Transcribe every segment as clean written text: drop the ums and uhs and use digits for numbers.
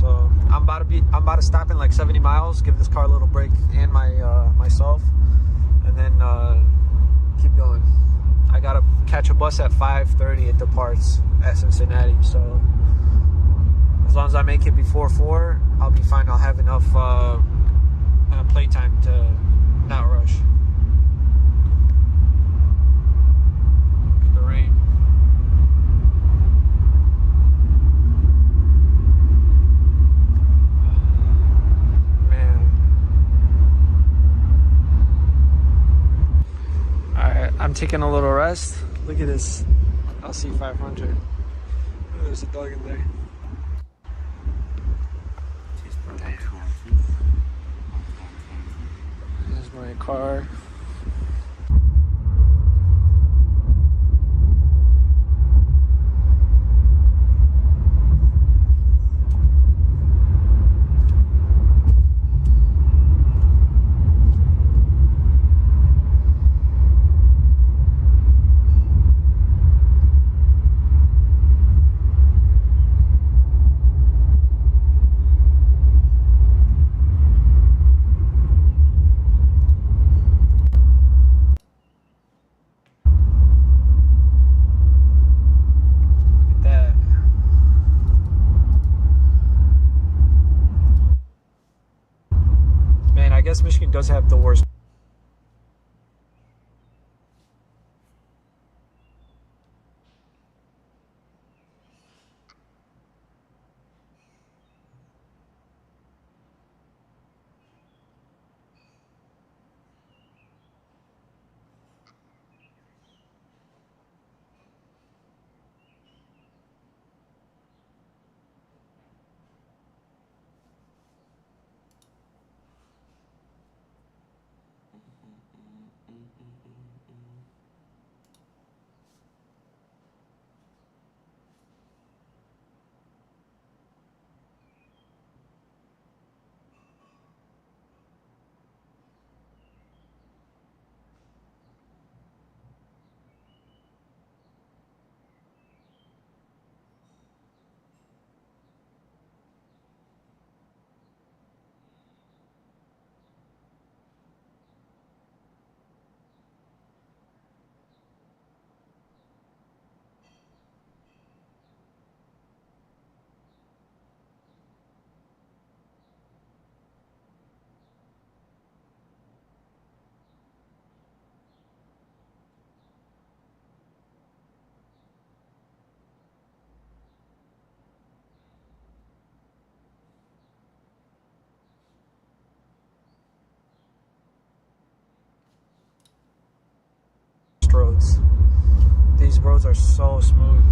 So I'm about to stop in like 70 miles, give this car a little break and myself, and then keep going. I gotta catch a bus at 5:30. It departs at Cincinnati. So as long as I make it before 4, I'll be fine. I'll have enough playtime to not rush. Look at the rain. Man. Alright, I'm taking a little rest. Look at this LC 500. There's a dog in there. Here's my car. I guess Michigan does have the worst. Roads. These roads are so smooth.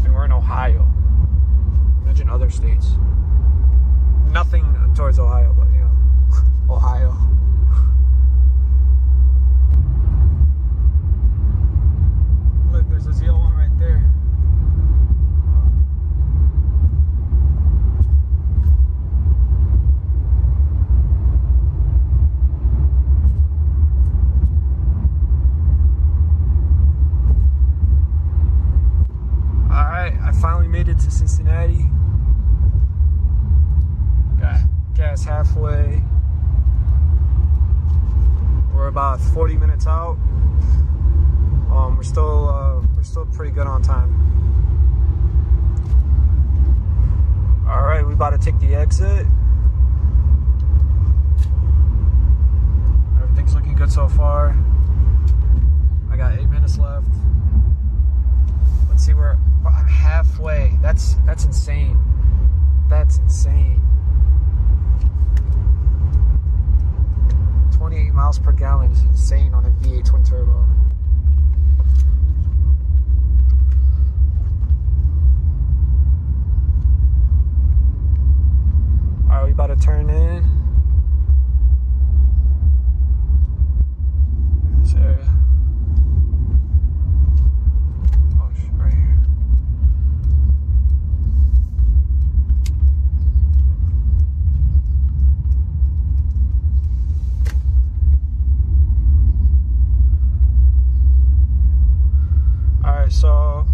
And we're in Ohio. Imagine other states. Nothing towards Ohio, but you know, Ohio. Look, there's a ZL1 right there. Finally made it to Cincinnati. Got gas halfway. We're about 40 minutes out. We're still pretty good on time. All right, we about to take the exit. Everything's looking good so far. I got 8 minutes left. Let's see where I'm halfway. That's insane. That's insane. 28 miles per gallon is insane on a V8 twin turbo. Alright, we about to turn in. This area. So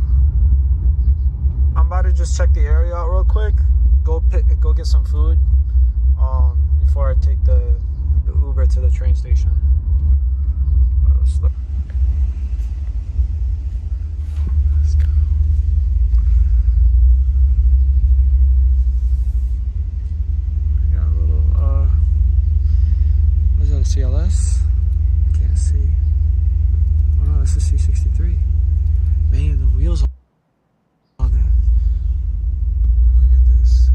I'm about to just check the area out real quick. Go get some food before I take the Uber to the train station. Let's go. I got a little what is that, a CLS? I can't see. Oh no, this is C63. Man, the wheels on that. Look at this.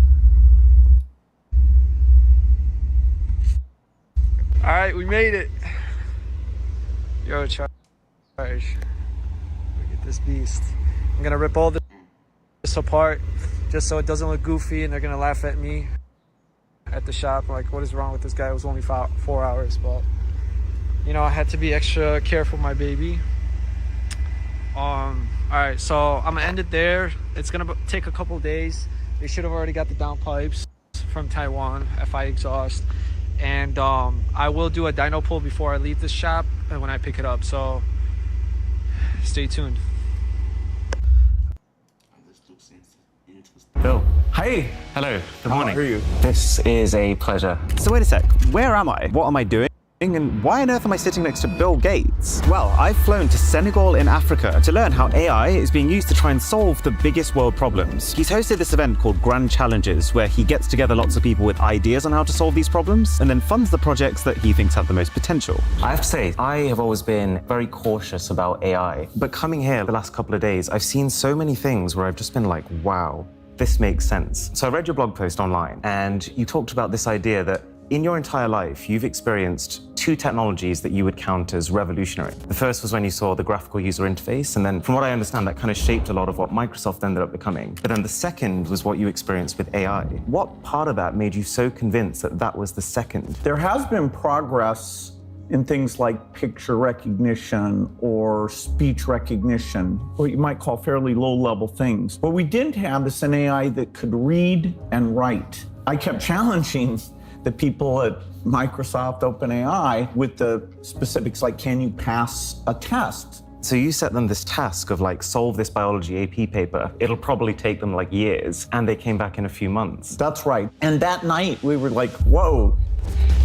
Alright, we made it. Yo, charge. Look at this beast. I'm gonna rip all this apart just so it doesn't look goofy and they're gonna laugh at me at the shop. Like, what is wrong with this guy? It was only 4 hours, but you know, I had to be extra careful with my baby. Alright, so I'm gonna end it there. It's gonna take a couple days. They should have already got the downpipes from Taiwan, FI exhaust. And I will do a dyno pull before I leave this shop and when I pick it up, so stay tuned. Bill. Hey. Hello. Good morning. How are you? This is a pleasure. So wait a sec. Where am I? What am I doing? And why on earth am I sitting next to Bill Gates? Well, I've flown to Senegal in Africa to learn how AI is being used to try and solve the biggest world problems. He's hosted this event called Grand Challenges, where he gets together lots of people with ideas on how to solve these problems, and then funds the projects that he thinks have the most potential. I have to say, I have always been very cautious about AI, but coming here the last couple of days, I've seen so many things where I've just been like, wow, this makes sense. So I read your blog post online, and you talked about this idea that in your entire life, you've experienced 2 technologies that you would count as revolutionary. The first was when you saw the graphical user interface, and then from what I understand, that kind of shaped a lot of what Microsoft ended up becoming. But then the second was what you experienced with AI. What part of that made you so convinced that that was the second? There has been progress in things like picture recognition or speech recognition, what you might call fairly low-level things. What we didn't have is an AI that could read and write. I kept challenging the people at Microsoft OpenAI with the specifics like, can you pass a test? So you set them this task of like, solve this biology AP paper. It'll probably take them like years, and they came back in a few months. That's right. And that night we were like, whoa.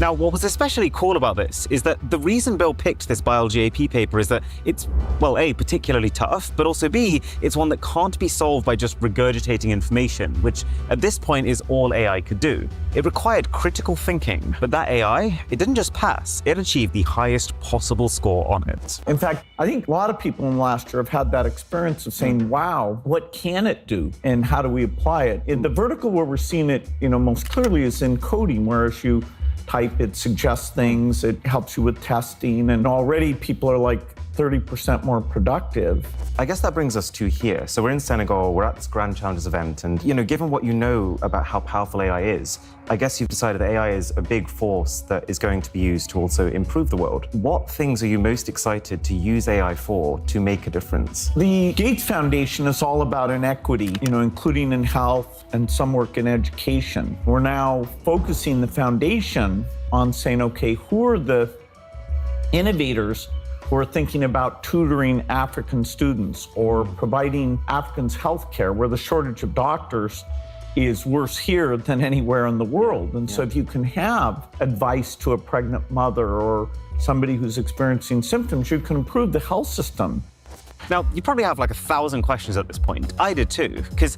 Now, what was especially cool about this is that the reason Bill picked this biology AP paper is that it's, well, A, particularly tough, but also B, it's one that can't be solved by just regurgitating information, which at this point is all AI could do. It required critical thinking, but that AI, it didn't just pass, it achieved the highest possible score on it. In fact, I think a lot of people in the last year have had that experience of saying, wow, what can it do? And how do we apply it? In the vertical where we're seeing it, most clearly is in coding, whereas you type, it suggests things, it helps you with testing, and already people are like 30% more productive. I guess that brings us to here. So we're in Senegal, we're at this Grand Challenges event, and given what you know about how powerful AI is, I guess you've decided that AI is a big force that is going to be used to also improve the world. What things are you most excited to use AI for to make a difference? The Gates Foundation is all about inequity, including in health and some work in education. We're now focusing the foundation on saying, okay, who are the innovators who are thinking about tutoring African students or providing Africans health care, where the shortage of doctors is worse here than anywhere in the world. And so if you can have advice to a pregnant mother or somebody who's experiencing symptoms, you can improve the health system. Now, you probably have like 1,000 questions at this point. I did too, because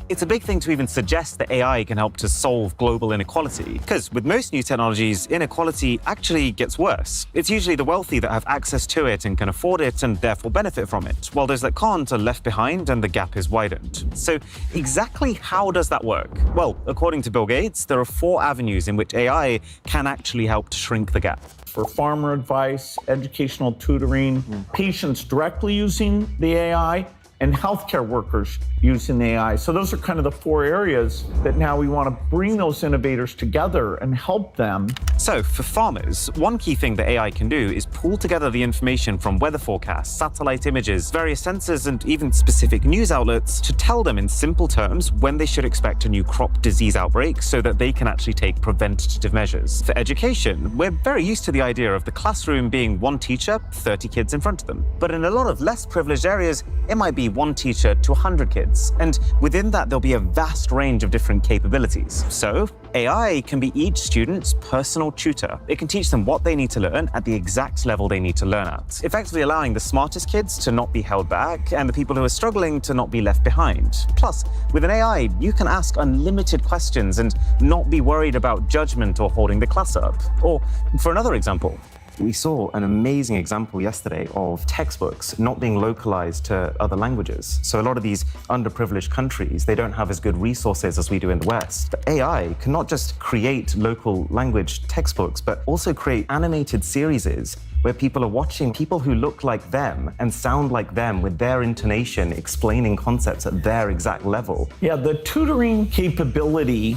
it's a big thing to even suggest that AI can help to solve global inequality. Because with most new technologies, inequality actually gets worse. It's usually the wealthy that have access to it and can afford it and therefore benefit from it, while those that can't are left behind and the gap is widened. So exactly how does that work? Well, according to Bill Gates, there are 4 avenues in which AI can actually help to shrink the gap. For farmer advice, educational tutoring, patients directly using the AI, and healthcare workers using the AI. So those are kind of the 4 areas that now we want to bring those innovators together and help them. So for farmers, one key thing that AI can do is pull together the information from weather forecasts, satellite images, various sensors, and even specific news outlets to tell them in simple terms when they should expect a new crop disease outbreak so that they can actually take preventative measures. For education, we're very used to the idea of the classroom being one teacher, 30 kids in front of them. But in a lot of less privileged areas, it might be one teacher to 100 kids. And within that, there'll be a vast range of different capabilities. So AI can be each student's personal tutor. It can teach them what they need to learn at the exact level they need to learn at, effectively allowing the smartest kids to not be held back and the people who are struggling to not be left behind. Plus, with an AI, you can ask unlimited questions and not be worried about judgment or holding the class up. Or, for another example, we saw an amazing example yesterday of textbooks not being localized to other languages. So a lot of these underprivileged countries, they don't have as good resources as we do in the West. But AI can not just create local language textbooks, but also create animated series where people are watching people who look like them and sound like them with their intonation, explaining concepts at their exact level. Yeah, the tutoring capability,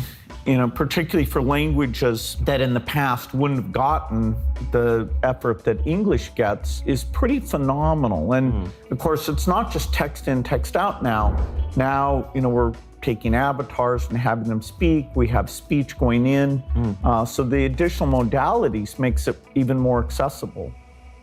particularly for languages that in the past wouldn't have gotten the effort that English gets, is pretty phenomenal. And of course, it's not just text in, text out now. Now, we're taking avatars and having them speak. We have speech going in. So the additional modalities makes it even more accessible.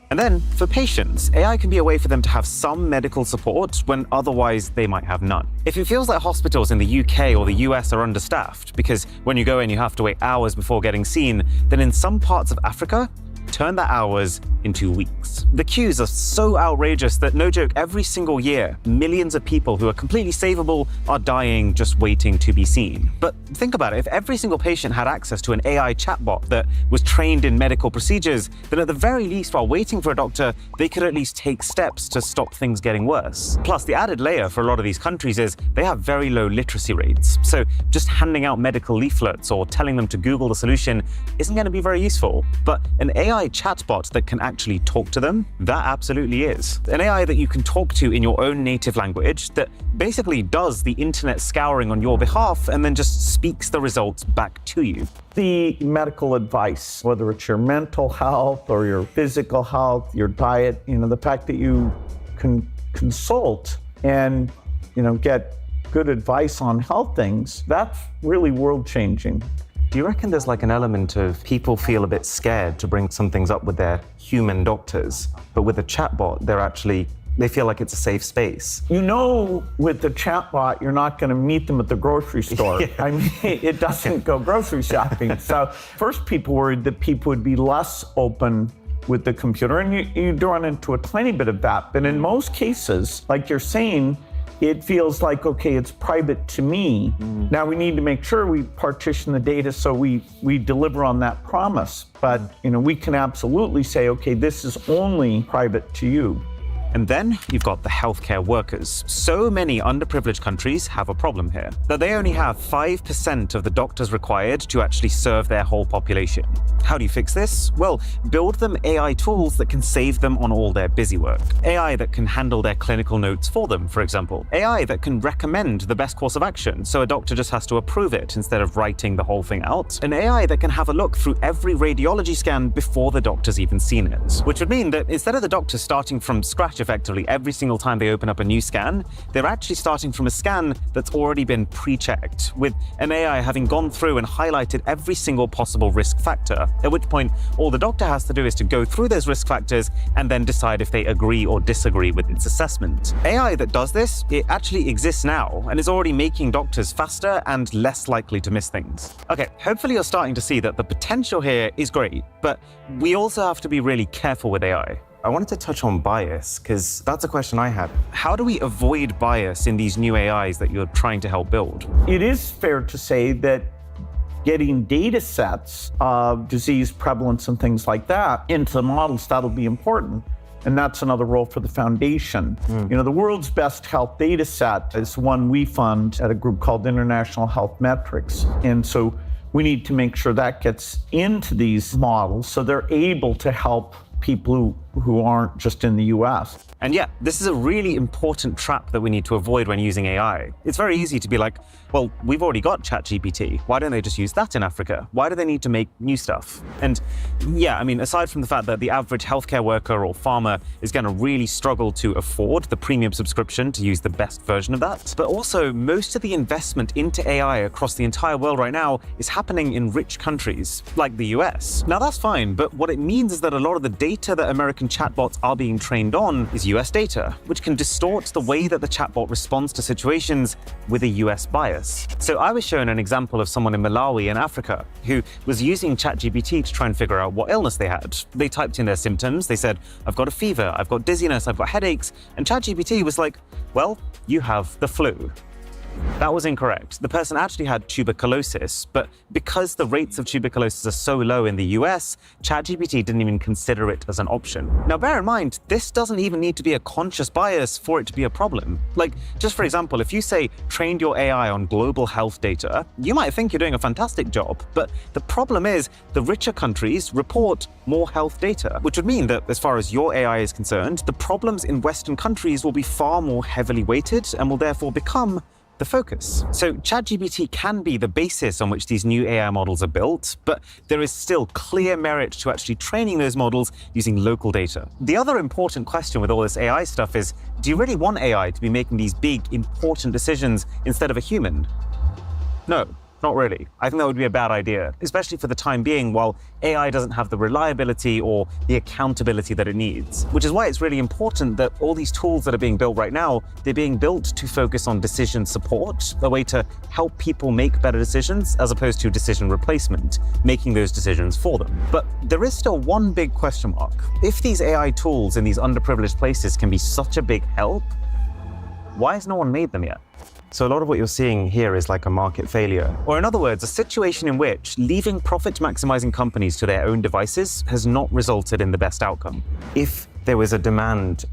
And then, for patients, AI can be a way for them to have some medical support when otherwise they might have none. If it feels like hospitals in the UK or the US are understaffed, because when you go in you have to wait hours before getting seen, then in some parts of Africa, turn that hours into weeks. The queues are so outrageous that, no joke, every single year, millions of people who are completely savable are dying just waiting to be seen. But think about it, if every single patient had access to an AI chatbot that was trained in medical procedures, then at the very least, while waiting for a doctor, they could at least take steps to stop things getting worse. Plus, the added layer for a lot of these countries is they have very low literacy rates. So just handing out medical leaflets or telling them to Google the solution isn't going to be very useful. But an AI chatbot that can actually talk to them, that absolutely is. An AI that you can talk to in your own native language that basically does the internet scouring on your behalf and then just speaks the results back to you. The medical advice, whether it's your mental health or your physical health, your diet, the fact that you can consult and, get good advice on health things, that's really world-changing. Do you reckon there's like an element of people feel a bit scared to bring some things up with their human doctors, but with a chatbot, they feel like it's a safe space? With the chatbot, you're not going to meet them at the grocery store. Yeah. I mean, it doesn't go grocery shopping. So first, people worried that people would be less open with the computer, and you run into a tiny bit of that. But in most cases, like you're saying, it feels like, okay, it's private to me. Now we need to make sure we partition the data so we deliver on that promise. But we can absolutely say, okay, this is only private to you. And then you've got the healthcare workers. So many underprivileged countries have a problem here, that they only have 5% of the doctors required to actually serve their whole population. How do you fix this? Well, build them AI tools that can save them on all their busy work. AI that can handle their clinical notes for them, for example. AI that can recommend the best course of action, so a doctor just has to approve it instead of writing the whole thing out. An AI that can have a look through every radiology scan before the doctor's even seen it. Which would mean that instead of the doctor starting from scratch effectively every single time they open up a new scan, they're actually starting from a scan that's already been pre-checked, with an AI having gone through and highlighted every single possible risk factor, at which point all the doctor has to do is to go through those risk factors and then decide if they agree or disagree with its assessment. AI that does this, it actually exists now and is already making doctors faster and less likely to miss things. Okay, hopefully you're starting to see that the potential here is great, but we also have to be really careful with AI. I wanted to touch on bias, because that's a question I had. How do we avoid bias in these new AIs that you're trying to help build? It is fair to say that getting data sets of disease prevalence and things like that into the models, that'll be important. And that's another role for the foundation. The world's best health data set is one we fund at a group called International Health Metrics. And so we need to make sure that gets into these models so they're able to help people who aren't just in the US. And yeah, this is a really important trap that we need to avoid when using AI. It's very easy to be like, well, we've already got ChatGPT. Why don't they just use that in Africa? Why do they need to make new stuff? And yeah, I mean, aside from the fact that the average healthcare worker or farmer is going to really struggle to afford the premium subscription to use the best version of that, but also most of the investment into AI across the entire world right now is happening in rich countries like the US. Now that's fine, but what it means is that a lot of the data that American American chatbots are being trained on is US data, which can distort the way that the chatbot responds to situations with a US bias. So I was shown an example of someone in Malawi in Africa who was using ChatGPT to try and figure out what illness they had. They typed in their symptoms. They said, I've got a fever, I've got dizziness, I've got headaches. And ChatGPT was like, well, you have the flu. That was incorrect. The person actually had tuberculosis, but because the rates of tuberculosis are so low in the US, ChatGPT didn't even consider it as an option. Now, bear in mind, this doesn't even need to be a conscious bias for it to be a problem. Like, just for example, if you say, trained your AI on global health data, you might think you're doing a fantastic job, but the problem is the richer countries report more health data, which would mean that as far as your AI is concerned, the problems in Western countries will be far more heavily weighted and will therefore become the focus. So ChatGPT can be the basis on which these new AI models are built, but there is still clear merit to actually training those models using local data. The other important question with all this AI stuff is, do you really want AI to be making these big, important decisions instead of a human? No. Not really. I think that would be a bad idea, especially for the time being while AI doesn't have the reliability or the accountability that it needs. Which is why it's really important that all these tools that are being built right now, they're being built to focus on decision support, a way to help people make better decisions as opposed to decision replacement, making those decisions for them. But there is still one big question mark. If these AI tools in these underprivileged places can be such a big help, why has no one made them yet? So a lot of what you're seeing here is like a market failure. Or in other words, a situation in which leaving profit-maximizing companies to their own devices has not resulted in the best outcome. If there was a demand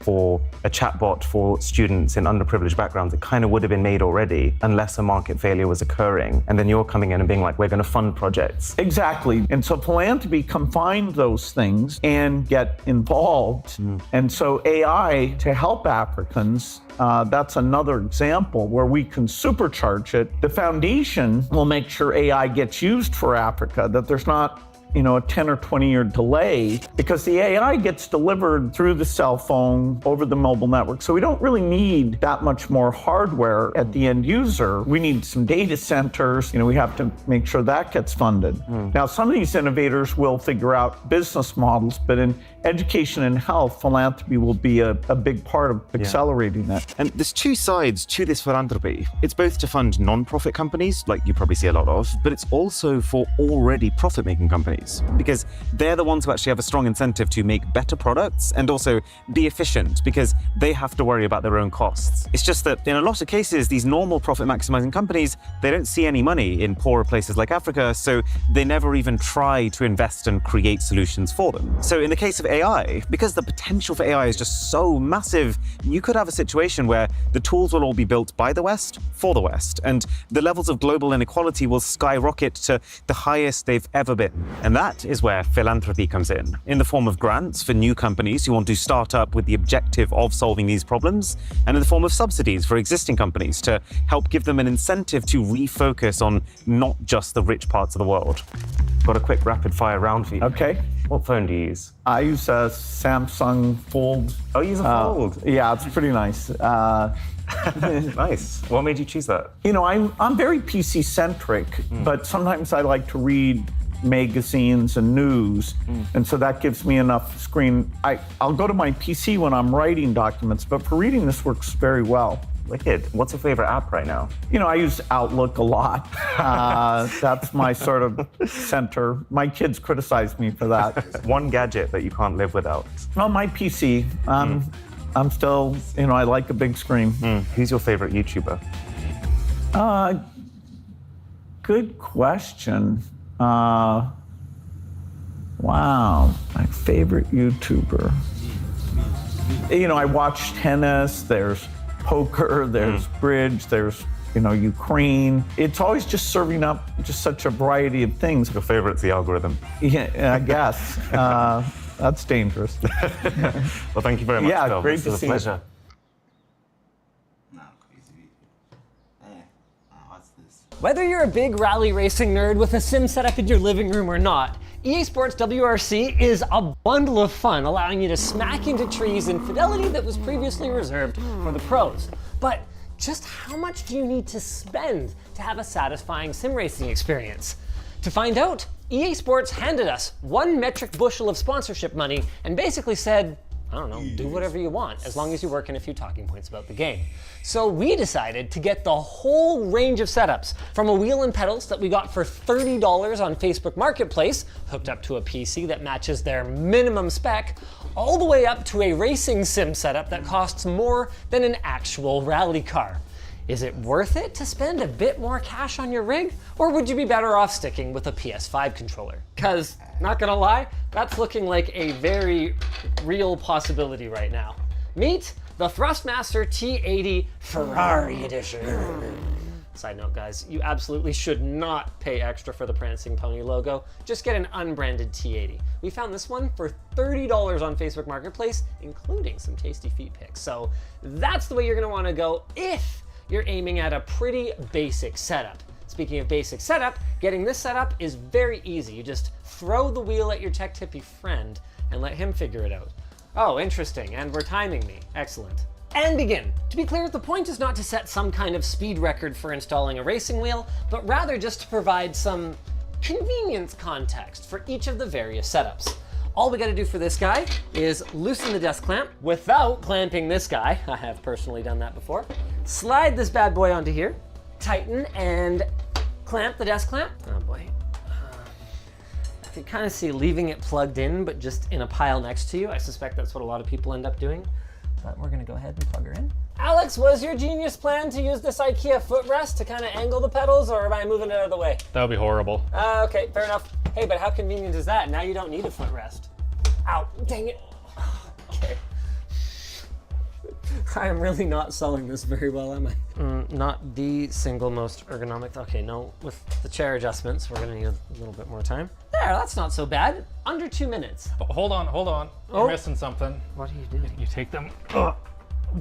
for a chatbot for students in underprivileged backgrounds, it kind of would have been made already unless a market failure was occurring. And then you're coming in and being like, we're going to fund projects. Exactly. And so philanthropy can find those things and get involved. And so AI to help Africans, that's another example where we can supercharge it. The foundation will make sure AI gets used for Africa, that there's not a 10 or 20-year delay, because the AI gets delivered through the cell phone over the mobile network. So we don't really need that much more hardware at the end user. We need some data centers. We have to make sure that gets funded. Now, some of these innovators will figure out business models, but in education and health, philanthropy will be a big part of accelerating that. And there's two sides to this philanthropy. It's both to fund non-profit companies, like you probably see a lot of, but it's also for already profit-making companies, because they're the ones who actually have a strong incentive to make better products and also be efficient, because they have to worry about their own costs. It's just that in a lot of cases, these normal profit-maximizing companies, they don't see any money in poorer places like Africa, so they never even try to invest and create solutions for them. So in the case of AI, because the potential for AI is just so massive, you could have a situation where the tools will all be built by the West for the West, and the levels of global inequality will skyrocket to the highest they've ever been. And that is where philanthropy comes in the form of grants for new companies who want to start up with the objective of solving these problems, and in the form of subsidies for existing companies to help give them an incentive to refocus on not just the rich parts of the world. Got a quick rapid fire round for you. Okay. What phone do you use? I use a Samsung Fold. Oh, you use a Fold? Yeah, it's pretty nice. Nice. What made you choose that? I'm very PC centric, but sometimes I like to read magazines and news, and so that gives me enough screen. I'll go to my PC when I'm writing documents, but for reading this works very well. Wicked. What's your favorite app right now? I use Outlook a lot. That's my sort of center. My kids criticize me for that. One gadget that you can't live without? Well, my PC. I'm still, I like a big screen. Who's your favorite YouTuber? Good question. Wow, my favorite YouTuber. I watch tennis, there's poker, there's bridge, there's, Ukraine. It's always just serving up just such a variety of things. Your favorite's the algorithm. Yeah, I guess. That's dangerous. Well, thank you very much, Yeah, Phil. great This to was a see pleasure. Whether you're a big rally racing nerd with a sim set up in your living room or not, EA Sports WRC is a bundle of fun, allowing you to smack into trees in fidelity that was previously reserved for the pros. But just how much do you need to spend to have a satisfying sim racing experience? To find out, EA Sports handed us 1 metric bushel of sponsorship money and basically said, I don't know, do whatever you want, as long as you work in a few talking points about the game. So we decided to get the whole range of setups, from a wheel and pedals that we got for $30 on Facebook Marketplace, hooked up to a PC that matches their minimum spec, all the way up to a racing sim setup that costs more than an actual rally car. Is it worth it to spend a bit more cash on your rig? Or would you be better off sticking with a PS5 controller? Because, not gonna lie, that's looking like a very real possibility right now. Meet the Thrustmaster T80 Ferrari Edition. Side note, guys, you absolutely should not pay extra for the Prancing Pony logo. Just get an unbranded T80. We found this one for $30 on Facebook Marketplace, including some tasty feet pics. So that's the way you're gonna wanna go if you're aiming at a pretty basic setup. Speaking of basic setup, getting this setup is very easy. You just throw the wheel at your tech tippy friend and let him figure it out. Oh, interesting, and we're timing me. Excellent. And begin. To be clear, the point is not to set some kind of speed record for installing a racing wheel, but rather just to provide some convenience context for each of the various setups. All we gotta do for this guy is loosen the desk clamp without clamping this guy. I have personally done that before. Slide this bad boy onto here, tighten and clamp the desk clamp. Oh boy. I can kind of see leaving it plugged in, but just in a pile next to you. I suspect that's what a lot of people end up doing, but we're gonna go ahead and plug her in. Alex, was your genius plan to use this IKEA footrest to kind of angle the pedals, or am I moving it out of the way? That would be horrible. Okay, fair enough. Hey, but how convenient is that? Now you don't need a footrest. Ow, dang it. Okay. I am really not selling this very well, am I? Not the single most ergonomic. Okay, no, with the chair adjustments, we're gonna need a little bit more time. There, that's not so bad. Under 2 minutes. Hold on. You're missing something. What are you doing? You take them,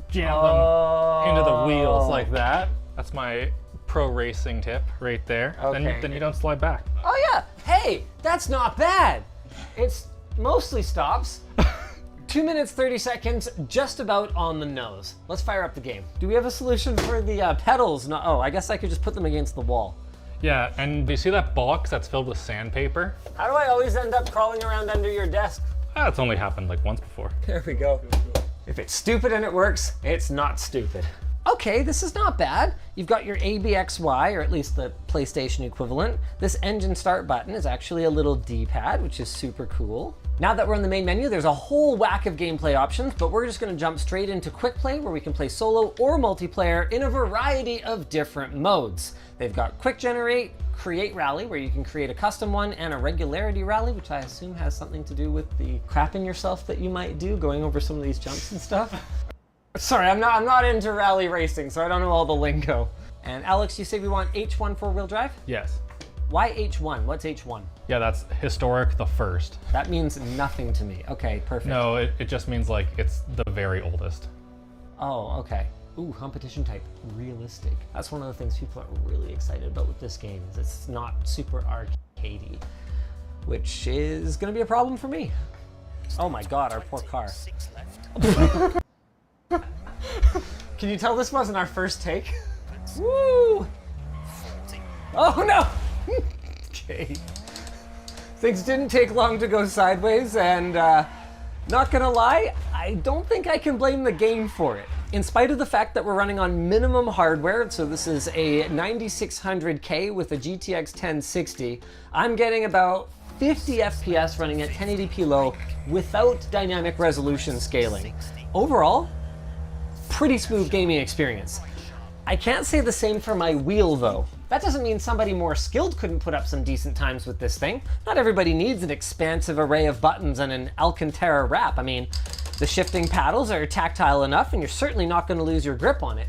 jam them into the wheels like that. That's my pro racing tip right there. Okay. Then you don't slide back. Oh yeah, hey, that's not bad. It's mostly stops. 2 minutes, 30 seconds, just about on the nose. Let's fire up the game. Do we have a solution for the pedals? No, oh, I guess I could just put them against the wall. Yeah, and do you see that box that's filled with sandpaper? How do I always end up crawling around under your desk? That's only happened like once before. There we go. If it's stupid and it works, it's not stupid. Okay, this is not bad. You've got your ABXY, or at least the PlayStation equivalent. This engine start button is actually a little D-pad, which is super cool. Now that we're in the main menu, there's a whole whack of gameplay options, but we're just gonna jump straight into quick play, where we can play solo or multiplayer in a variety of different modes. They've got quick generate, create rally, where you can create a custom one, and a regularity rally, which I assume has something to do with the crapping yourself that you might do going over some of these jumps and stuff. Sorry, I'm not into rally racing, so I don't know all the lingo. And Alex, you say we want H1 four-wheel drive? Yes. Why H1? What's H1? Yeah, that's historic, the first. That means nothing to me. Okay, perfect. No, it just means like it's the very oldest. Oh, okay. Ooh, competition type, realistic. That's one of the things people are really excited about with this game, is it's not super arcadey, which is gonna be a problem for me. Oh my God, our poor car. Can you tell this wasn't our first take? Woo! Oh no! Okay. Things didn't take long to go sideways, and not gonna lie, I don't think I can blame the game for it. In spite of the fact that we're running on minimum hardware, so this is a 9600K with a GTX 1060, I'm getting about 50 FPS running at 1080p low without dynamic resolution scaling. Overall, pretty smooth gaming experience. I can't say the same for my wheel though. That doesn't mean somebody more skilled couldn't put up some decent times with this thing. Not everybody needs an expansive array of buttons and an Alcantara wrap. I mean, the shifting paddles are tactile enough and you're certainly not going to lose your grip on it.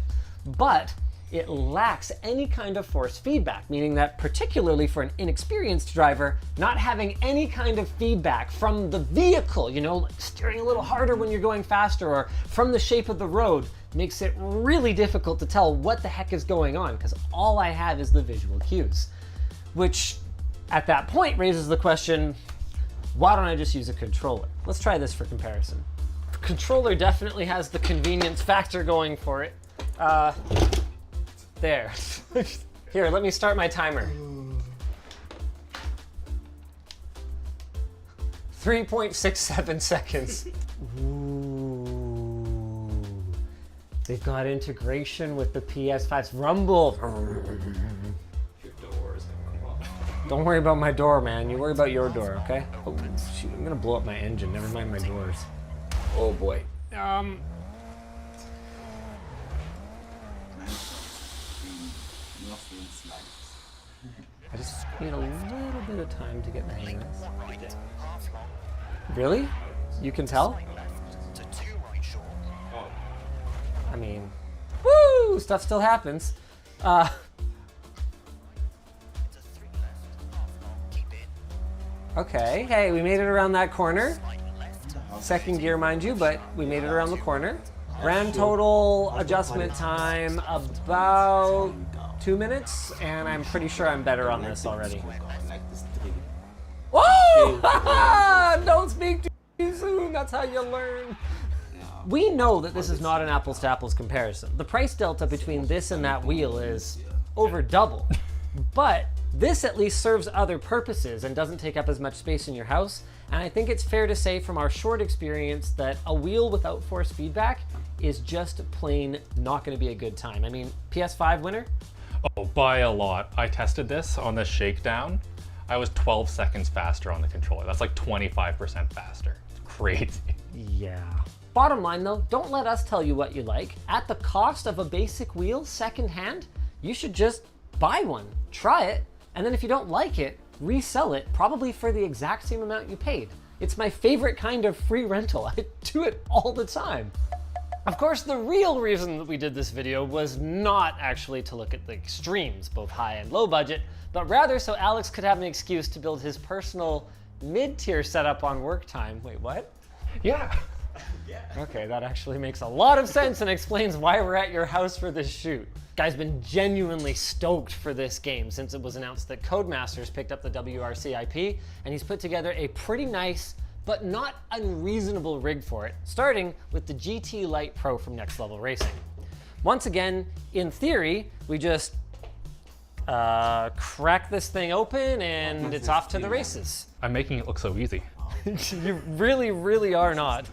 But it lacks any kind of force feedback, meaning that particularly for an inexperienced driver, not having any kind of feedback from the vehicle, you know, like steering a little harder when you're going faster or from the shape of the road, makes it really difficult to tell what the heck is going on, because all I have is the visual cues. Which, at that point, raises the question, why don't I just use a controller? Let's try this for comparison. The controller definitely has the convenience factor going for it. There. Here, let me start my timer. 3.67 seconds. Ooh. They've got integration with the PS5's rumble. Don't worry about my door, man. You worry about your door, okay? Oh, shoot, I'm gonna blow up my engine. Never mind my doors. Oh boy. I just need a little bit of time to get the hang of this. Really? You can tell? I mean, woo! Stuff still happens. Okay, hey, we made it around that corner. Second gear, mind you, but we made it around the corner. Grand total adjustment time about 2 minutes, and I'm pretty sure I'm better on this already. Whoa! Don't speak too soon, that's how you learn. We know that this is not an apples to apples comparison. The price delta between this and that wheel is over double, but this at least serves other purposes and doesn't take up as much space in your house. And I think it's fair to say from our short experience that a wheel without force feedback is just plain not gonna be a good time. I mean, PS5 winner? Oh, by a lot. I tested this on the shakedown. I was 12 seconds faster on the controller. That's like 25% faster. It's crazy. Yeah. Bottom line though, don't let us tell you what you like. At the cost of a basic wheel secondhand, you should just buy one, try it, and then if you don't like it, resell it, probably for the exact same amount you paid. It's my favorite kind of free rental. I do it all the time. Of course, the real reason that we did this video was not actually to look at the extremes, both high and low budget, but rather so Alex could have an excuse to build his personal mid-tier setup on work time. Wait, what? Yeah. Okay, that actually makes a lot of sense and explains why we're at your house for this shoot. Guy's been genuinely stoked for this game since it was announced that Codemasters picked up the WRC IP, and he's put together a pretty nice but not unreasonable rig for it, starting with the GT Lite Pro from Next Level Racing. Once again, in theory, we just crack this thing open and it's off to the races. I'm making it look so easy. You really, really are not.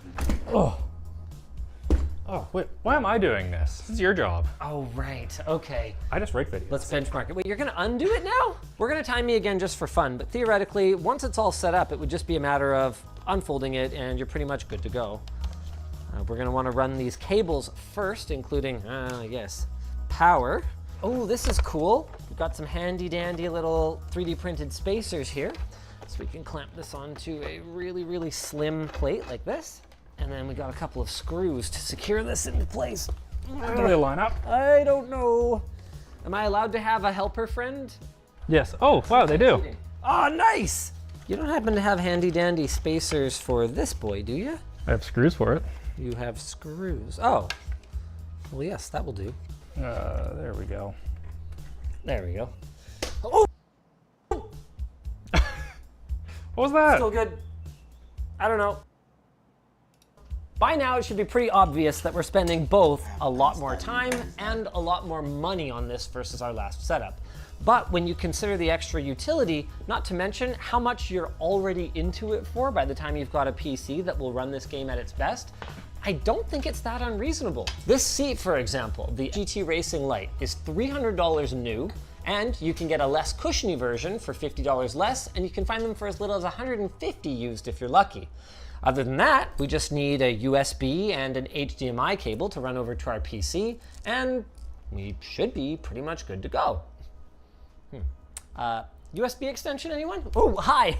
Oh, wait, why am I doing this? This is your job. Oh, right, okay. I just rake videos. Let's benchmark it. Wait, you're gonna undo it now? We're gonna time me again just for fun, but theoretically, once it's all set up, it would just be a matter of unfolding it and you're pretty much good to go. We're gonna wanna run these cables first, including, yes, power. Oh, this is cool. We've got some handy dandy little 3D printed spacers here. So we can clamp this onto a really, really slim plate like this. And then we got a couple of screws to secure this into place. Do they line up? I don't know. Am I allowed to have a helper friend? Yes. Oh, wow, they do. Oh, nice! You don't happen to have handy dandy spacers for this boy, do you? I have screws for it. You have screws. Oh. Well, yes, that will do. There we go. There we go. Oh! What was that? Still good. I don't know. By now, it should be pretty obvious that we're spending both a lot more time and a lot more money on this versus our last setup. But when you consider the extra utility, not to mention how much you're already into it for by the time you've got a PC that will run this game at its best, I don't think it's that unreasonable. This seat, for example, the GT Racing Lite, is $300 new, and you can get a less cushiony version for $50 less, and you can find them for as little as $150 used if you're lucky. Other than that, we just need a USB and an HDMI cable to run over to our PC, and we should be pretty much good to go. USB extension, anyone? Oh, hi,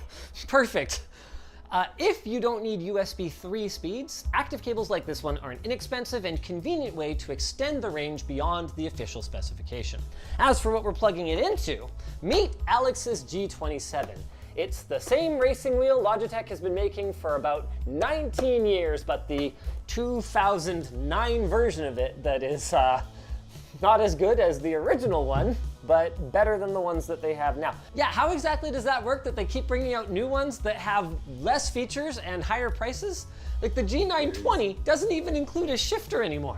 perfect. If you don't need USB 3 speeds, active cables like this one are an inexpensive and convenient way to extend the range beyond the official specification. As for what we're plugging it into, meet Alex's G27. It's the same racing wheel Logitech has been making for about 19 years, but the 2009 version of it that is not as good as the original one, but better than the ones that they have now. Yeah, how exactly does that work that they keep bringing out new ones that have less features and higher prices? Like the G920 doesn't even include a shifter anymore.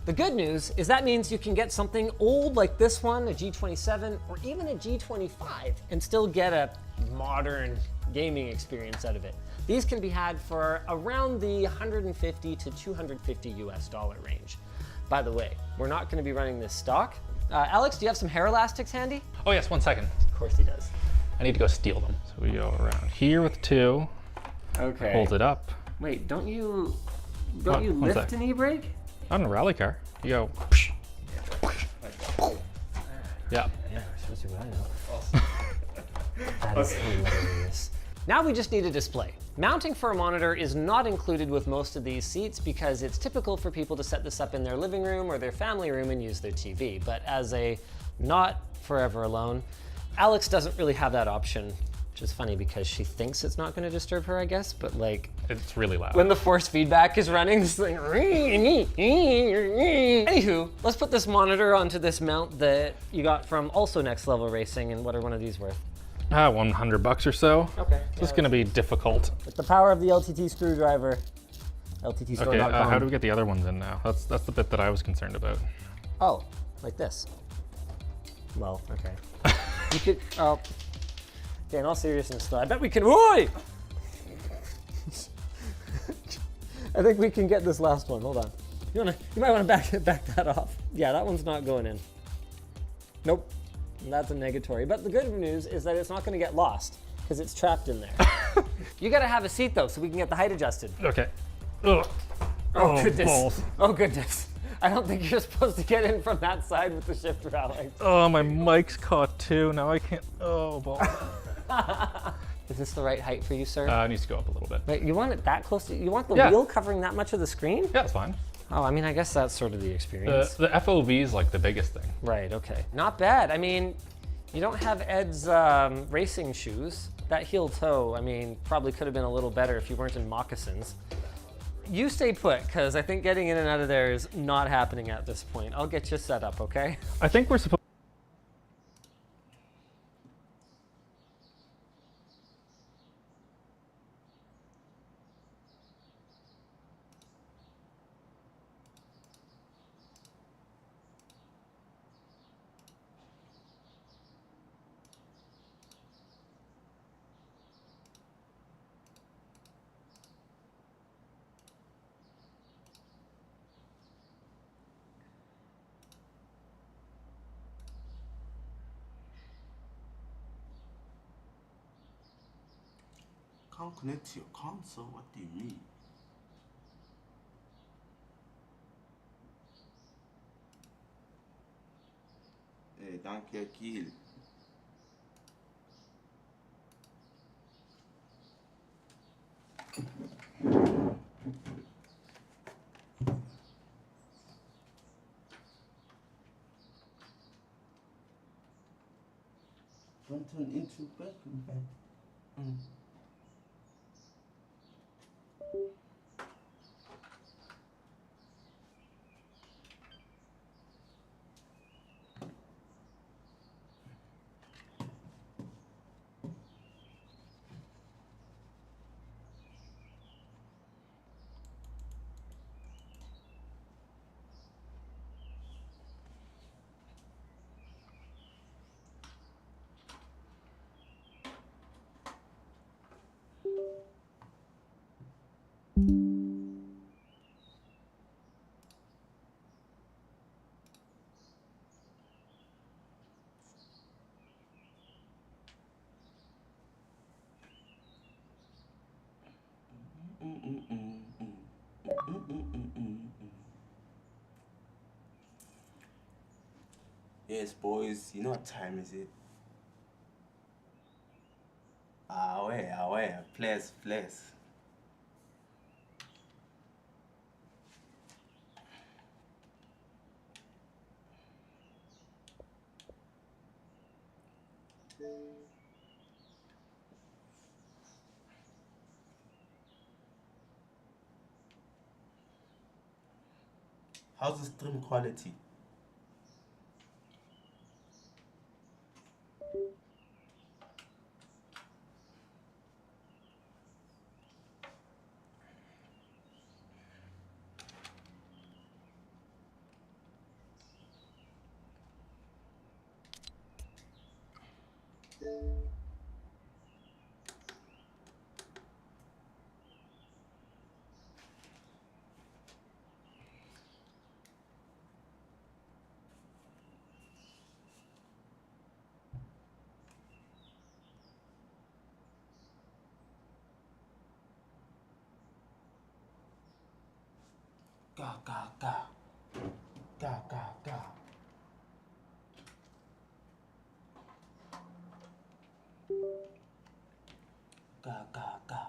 The good news is that means you can get something old like this one, a G27, or even a G25, and still get a modern gaming experience out of it. These can be had for around the 150 to 250 US dollar range. By the way, we're not going to be running this stock. Alex, do you have some hair elastics handy? Oh yes, 1 second. Of course he does. I need to go steal them. So we go around here with 2. Okay. Hold it up. Wait, don't you One lift sec. an e-brake? Not in a rally car. You go. Yeah. Yeah, supposed to be what I know. That is hilarious. Now we just need a display. Mounting for a monitor is not included with most of these seats because it's typical for people to set this up in their living room or their family room and use their TV. But as a not forever alone, Alex doesn't really have that option, which is funny because she thinks it's not going to disturb her, I guess, but like, It's really loud. when the force feedback is running, this thing. Anywho, let's put this monitor onto this mount that you got from also Next Level Racing. And what are one of these worth? $100 or so. Okay. This is gonna be difficult. With the power of the LTT screwdriver. LTTstore.com. Okay, how do we get the other ones in now? That's the bit that I was concerned about. Oh, like this. Well, okay. You could. Oh. Okay, in all seriousness, though, I bet we can. Oi! I think we can get this last one. Hold on. You might want to back that off. Yeah, that one's not going in. Nope. That's a negatory. But the good news is that it's not going to get lost because it's trapped in there. You got to have a seat though, so we can get the height adjusted. Okay. Ugh. Oh goodness. balls. Oh goodness. I don't think you're supposed to get in from that side with the shifter, Alex. Oh, my mic's caught too. Now I can't. Oh, balls. Is this the right height for you, sir? It needs to go up a little bit. Wait, you want it that close? You want the Yeah. wheel covering that much of the screen? Yeah, it's fine. Oh, I mean, I guess that's sort of the experience. The FOV is like the biggest thing. Right, okay. Not bad. I mean, you don't have Ed's racing shoes. That heel toe, I mean, probably could have been a little better if you weren't in moccasins. You stay put, because I think getting in and out of there is not happening at this point. I'll get you set up, okay? I think we're supposed. Can't connect to your console? What do you mean? Danke, Kiel. Don't turn into a bedroom bed. Yes, boys, you know what time is it? Away, please. How's the stream quality? Ga, ga, ga. Ga, ga, ga. Ga, ga, ga.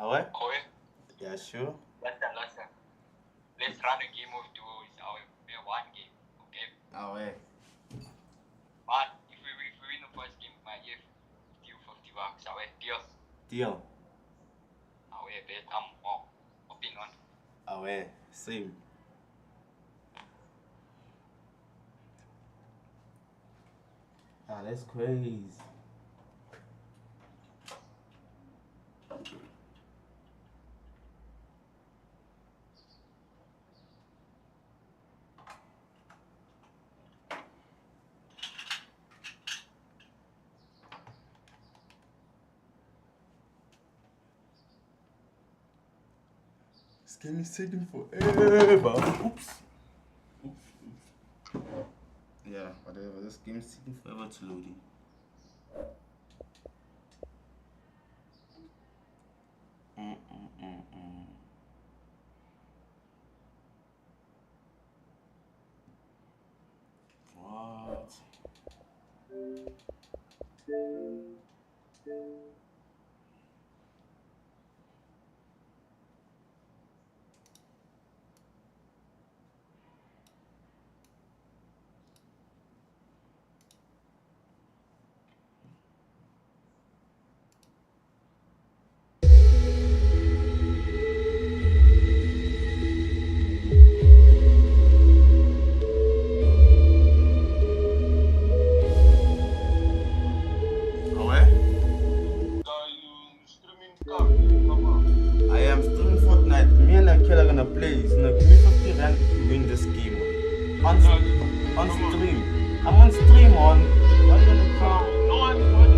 Ah ouais? Koe, Yeah, sure. listen. Let's run a game of duos. Our one game, okay? Ah ouais. But if we win the first game, my give you $50. Our deal. Deal. Our bet. Oh, opinion. Ah ouais, same. Ah, that's crazy. This game is taking forever. Oops. Yeah, whatever. This game is taking forever to load in. What? Ah ouais? I am streaming Fortnite. Me and Akil are gonna play. So now give me 50 rand to win this game. On stream. I'm on stream on. What are you gonna play? No one is on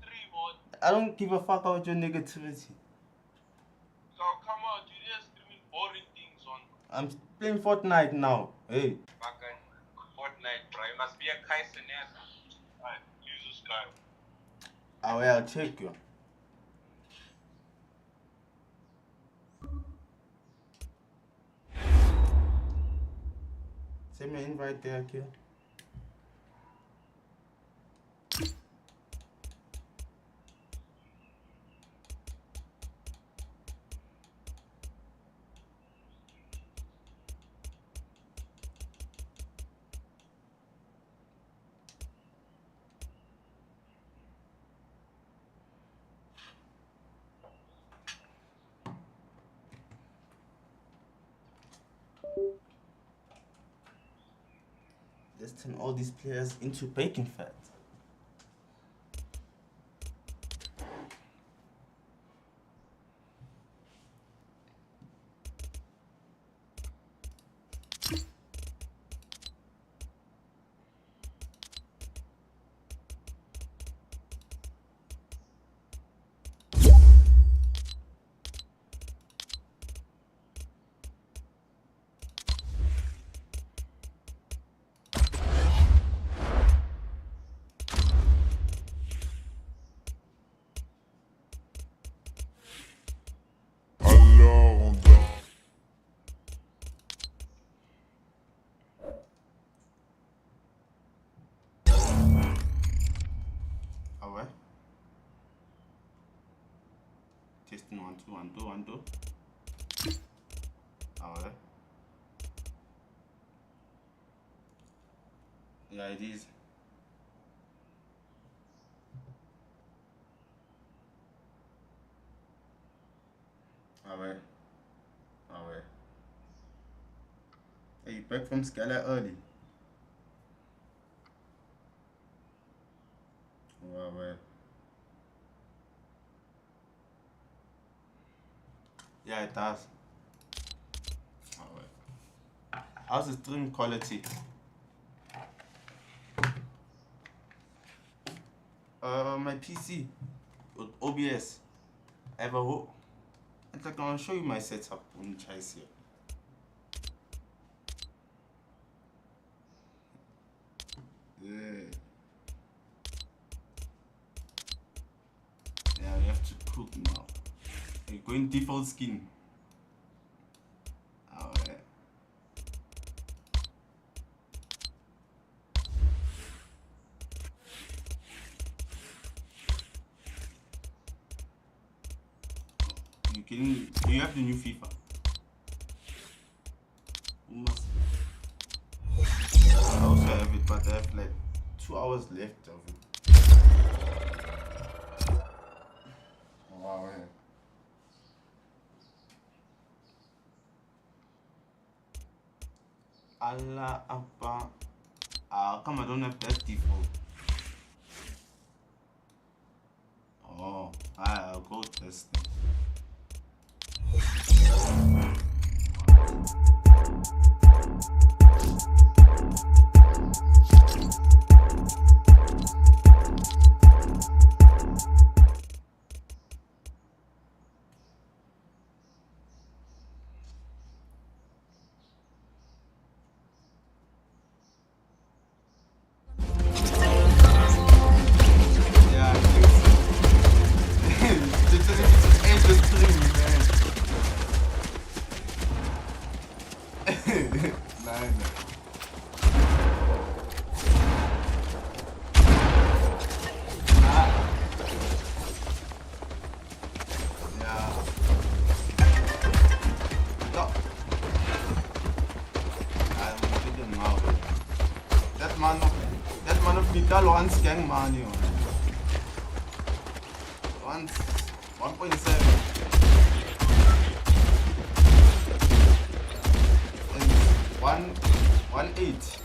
stream on. I don't give a fuck about your negativity. So come on, you just streaming boring things on. I'm playing Fortnite now. Hey. Fucking Fortnite, bro. You must be a Kaiser now. Alright, use this guy. Ah ouais, I'll check you. Send me an invite there, Akil. Let's turn all these players into bacon fat. Ah ouais? Testing 1, 2, 1, 2, 1, 2. Ah ouais? Yeah, it is. Ah ouais? Ah ouais? Hey, you back from Scala early? Ah ouais? Yeah, it does. Alright. How's the stream quality? My PC with OBS. I have a whole. I'm gonna show you my setup on Chase here. Yeah. Yeah, we have to cook now. We're going default skin. Alright. Do you have the new FIFA? Almost. I also have it, but I have like 2 hours left of it. Wow, man. Allah Abba. Come I don't have that default. Oh, I'll go test it. That man of Vital once gang money on. Once 1.7 and 1.8.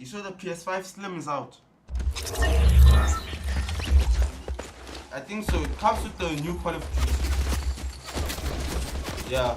You saw the PS5 Slim is out. I think so. It comes with the new Call of Duty. Yeah.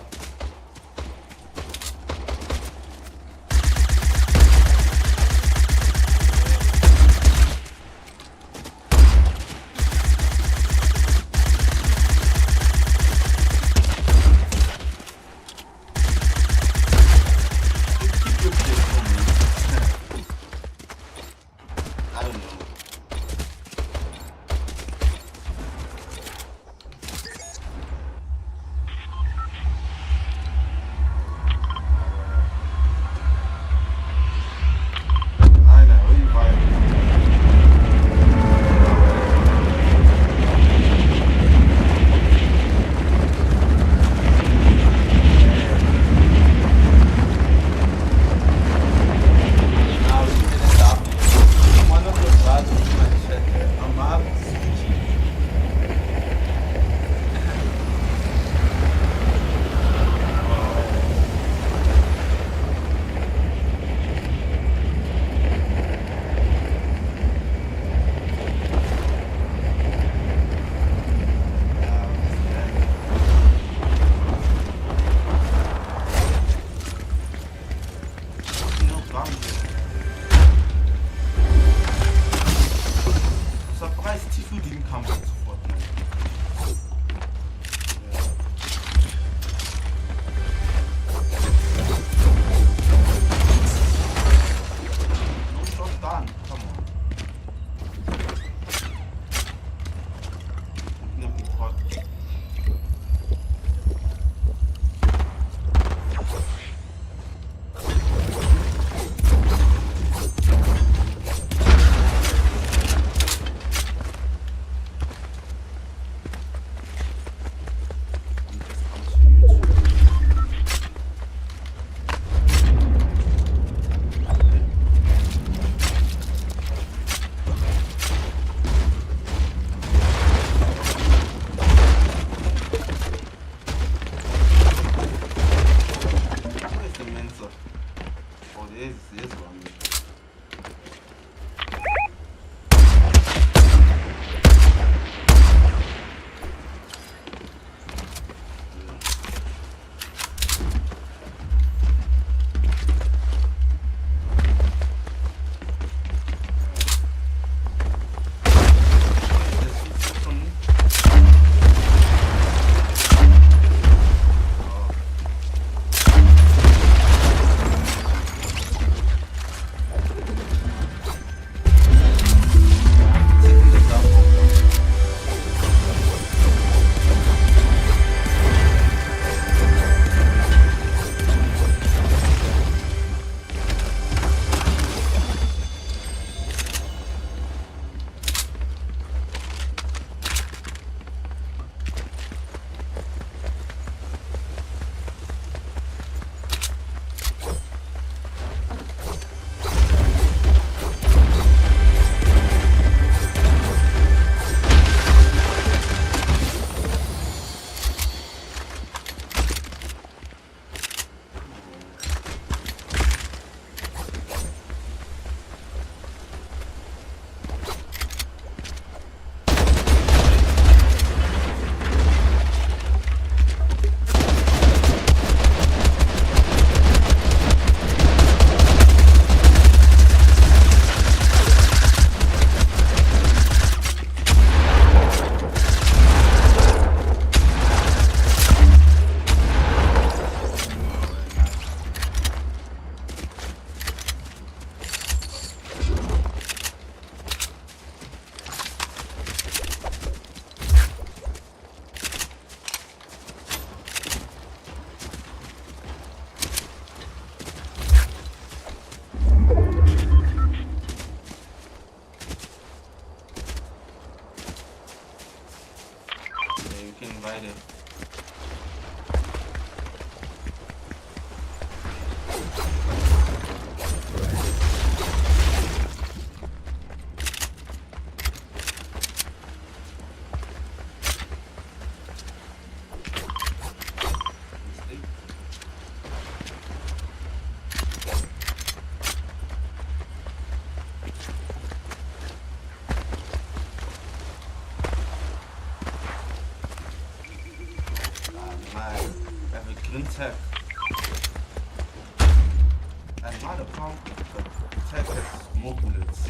And not a pump, but tech has more bullets.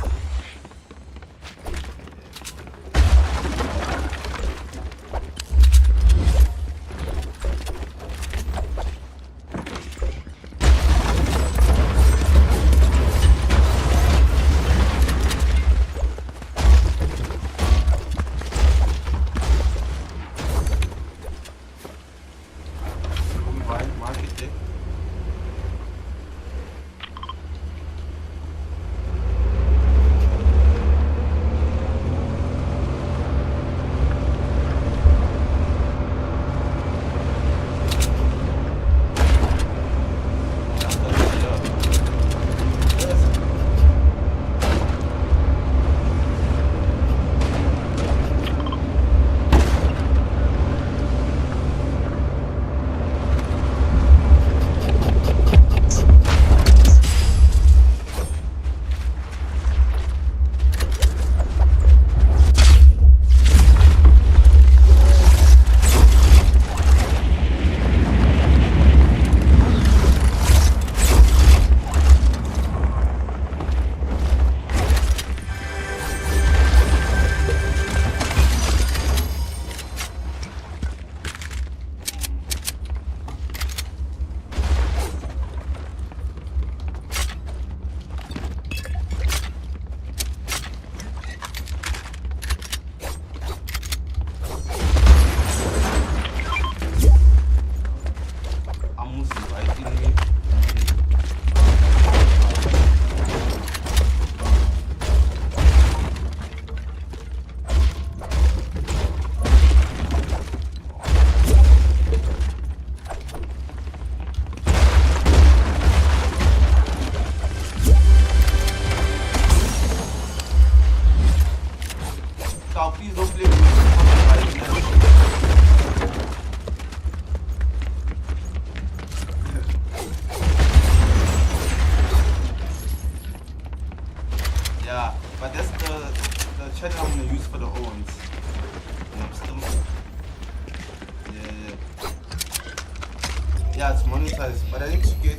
Yeah, it's monetized, but I need to get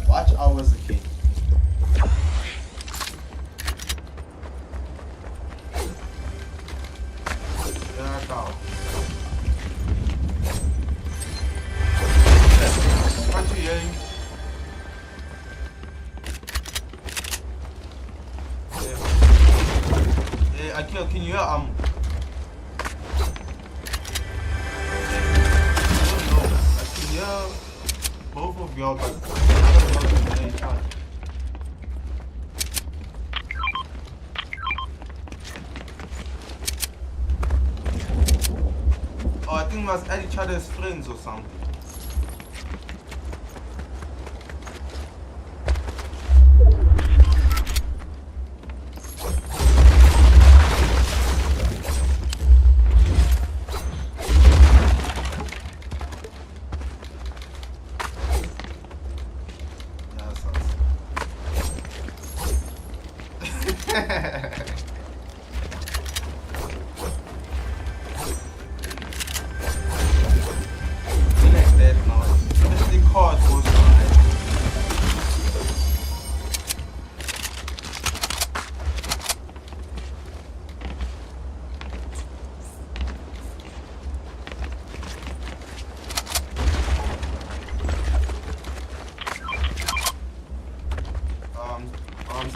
watch hours again. Can't you hear him? Hey, Akil, can you hear both of y'all, but I don't know the each other. Oh, I think we must add each other as friends or something.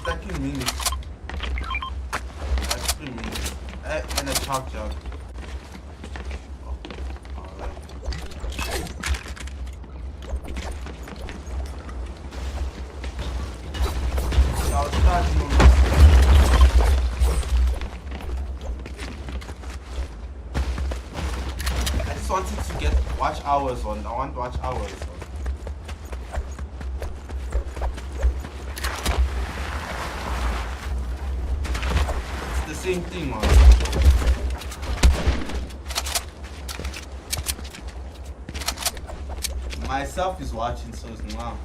Stacking minutes. That's 3 minutes. And a chop jug. Oh, alright. I'll start moving. I just wanted to get watch hours on. I want watch hours on. Same thing, man. Myself is watching, so it's now.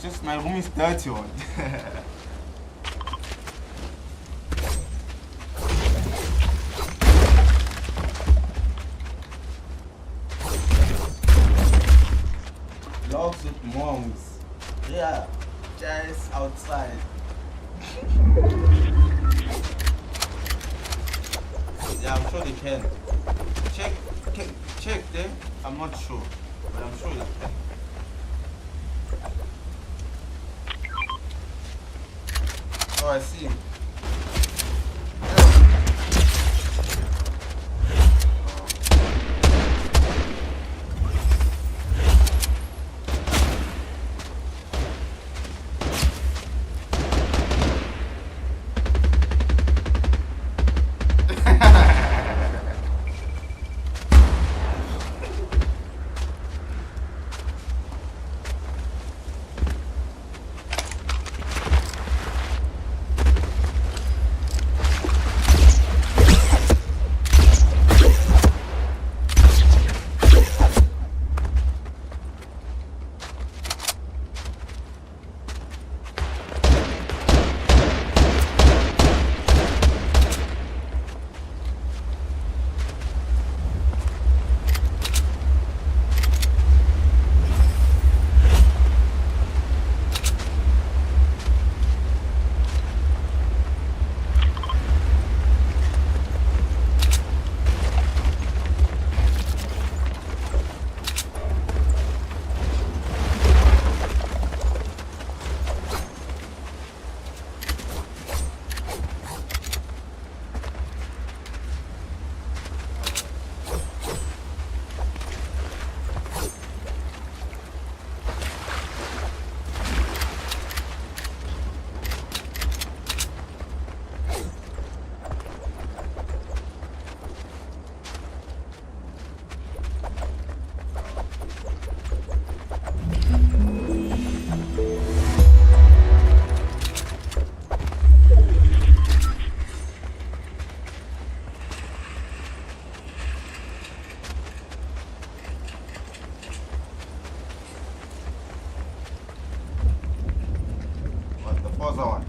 just my room is dirty one. Logs with monks. Yeah, guys outside. Yeah, I'm sure they can. Check there. I'm not sure, but I'm sure they can. Oh, I see. on.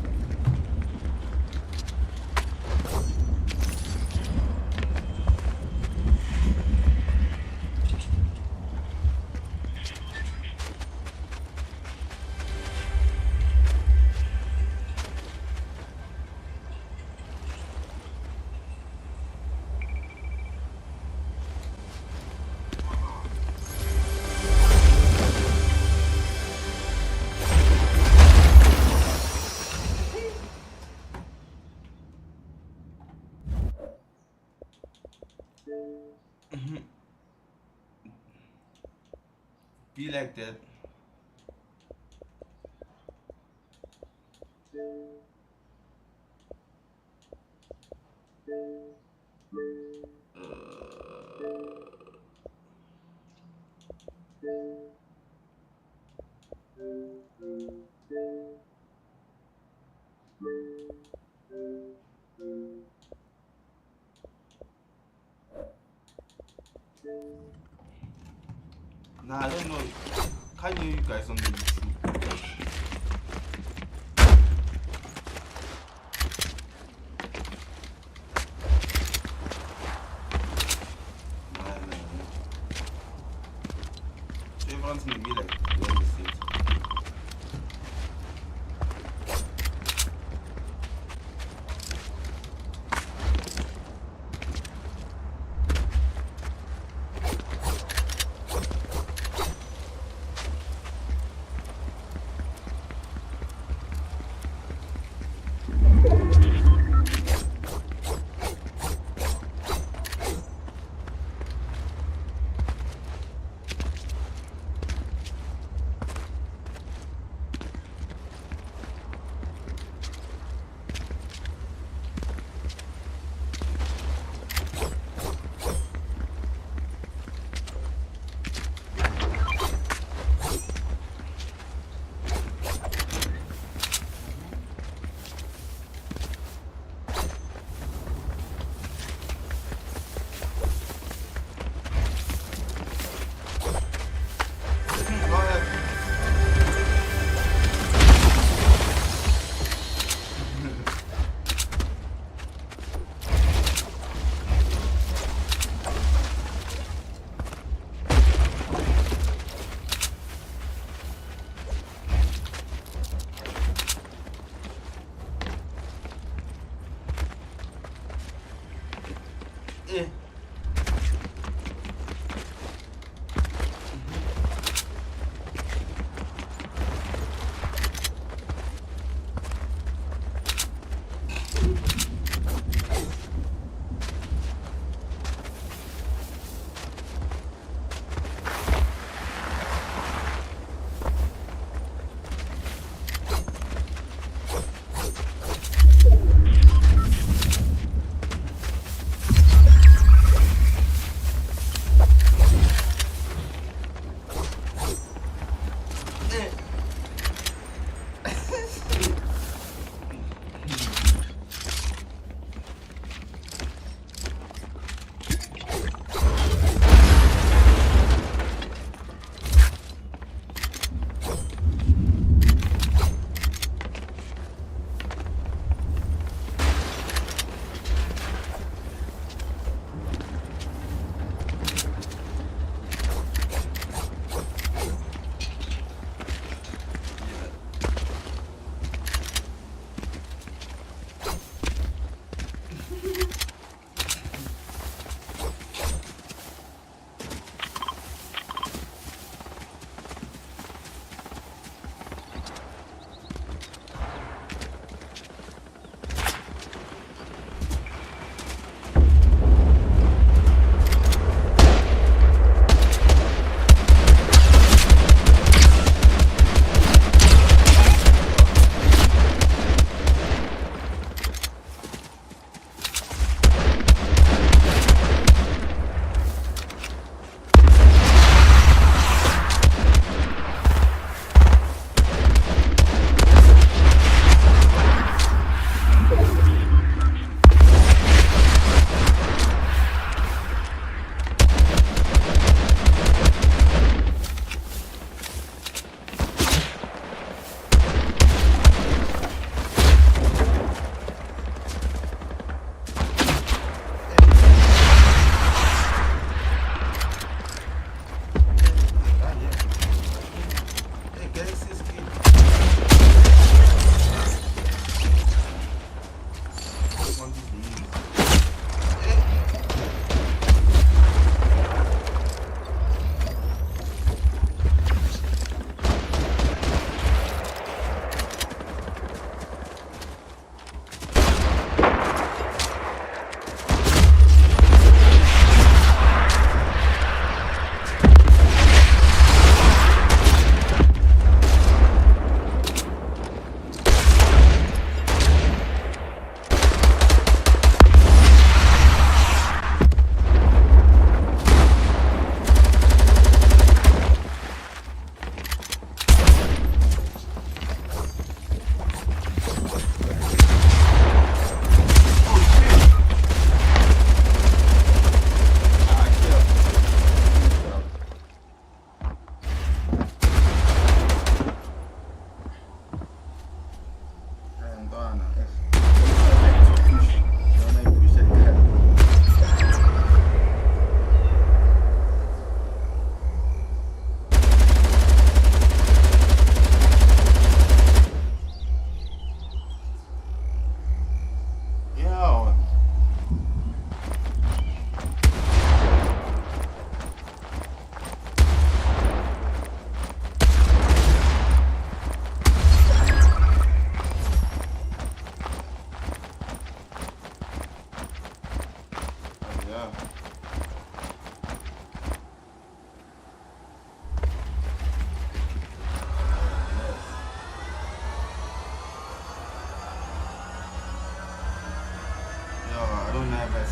Be like that. Nah, I don't know. Can't hear you guys on the YouTube. Nah. Everyone's gonna be like, what is it?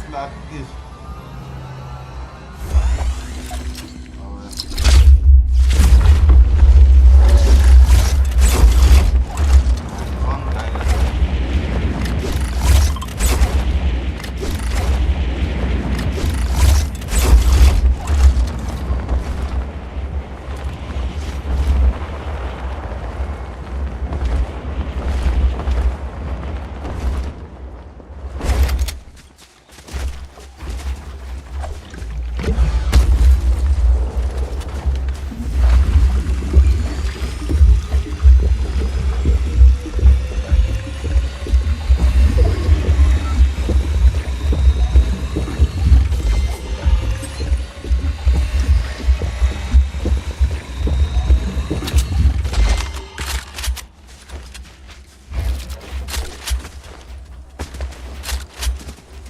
Slap this.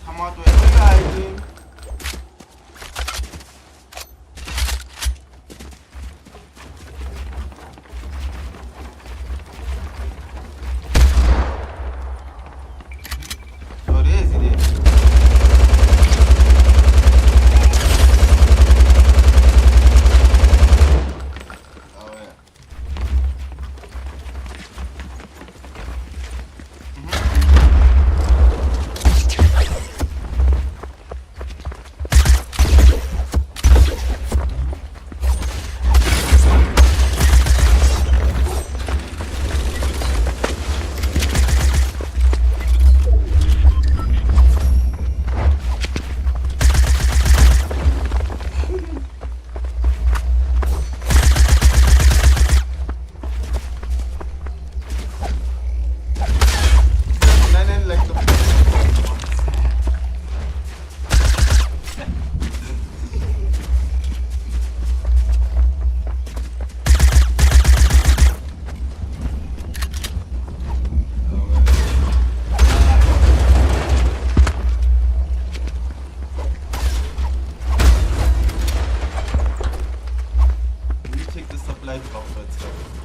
Come out with the hiding. Oh, there is it. Oh, yeah. Take the supply drop for itself.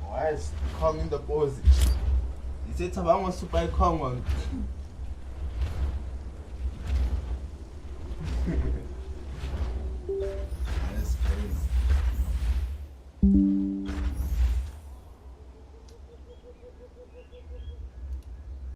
Why is calling the pose? He said, I'm a super common.